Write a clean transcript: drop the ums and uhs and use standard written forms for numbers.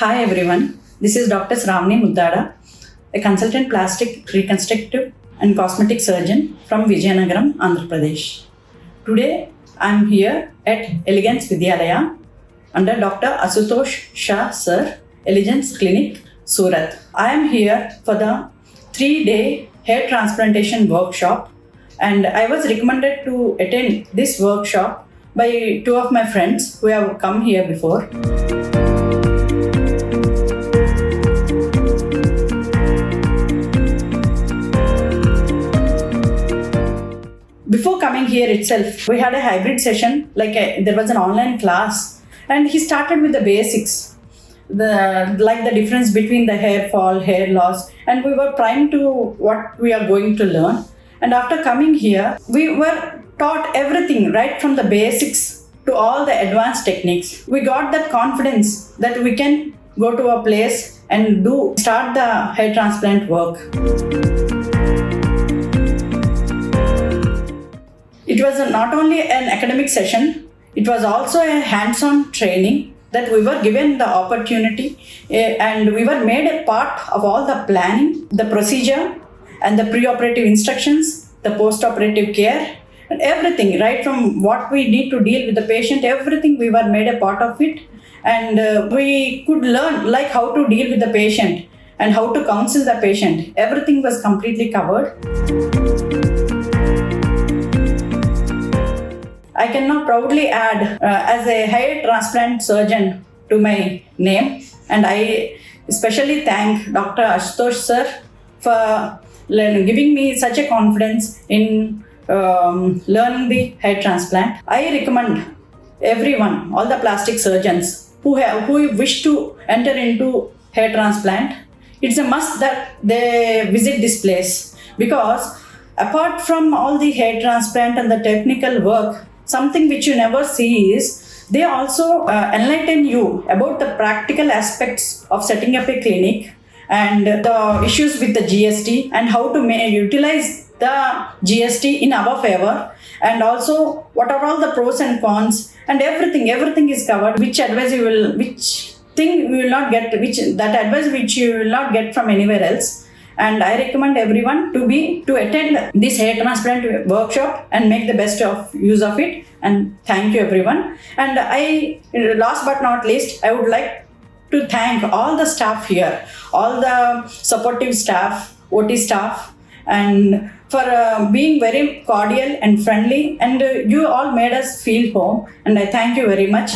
Hi everyone, this is Dr. Shravani Muddada, a consultant plastic reconstructive and cosmetic surgeon from Vidhyalaya, Andhra Pradesh. Today I am here at Elegance Vidhyalaya under Dr. Ashutosh Shah Sir, Elegance Clinic, Surat. I am here for the 3-day hair transplantation workshop, and I was recommended to attend this workshop by two of my friends who have come here before. Before coming here itself, we had a hybrid session, there was an online class, and he started with the basics, the difference between the hair fall, hair loss, and we were primed to what we are going to learn. And after coming here, we were taught everything right from the basics to all the advanced techniques. We got that confidence that we can go to a place and start the hair transplant work. It was not only an academic session, it was also a hands-on training that we were given the opportunity and we were made a part of all the planning, the procedure and the pre-operative instructions, the post-operative care and everything, right from what we need to deal with the patient, everything we were made a part of it. And we could learn like how to deal with the patient and how to counsel the patient. Everything was completely covered. I can now proudly add as a hair transplant surgeon to my name, and I especially thank Dr. Ashutosh Sir for giving me such a confidence in learning the hair transplant. I recommend everyone, all the plastic surgeons who wish to enter into hair transplant, it's a must that they visit this place, because apart from all the hair transplant and the technical work, something which you never see is they also enlighten you about the practical aspects of setting up a clinic and the issues with the GST and how to utilize the GST in our favor, and also what are all the pros and cons, and everything is covered. Which advice you will not get from anywhere else. And I recommend everyone to attend this hair transplant workshop and make the best of use of it. And thank you everyone. And last but not least, I would like to thank all the staff here, all the supportive staff, OT staff, and for being very cordial and friendly. And you all made us feel home. And I thank you very much.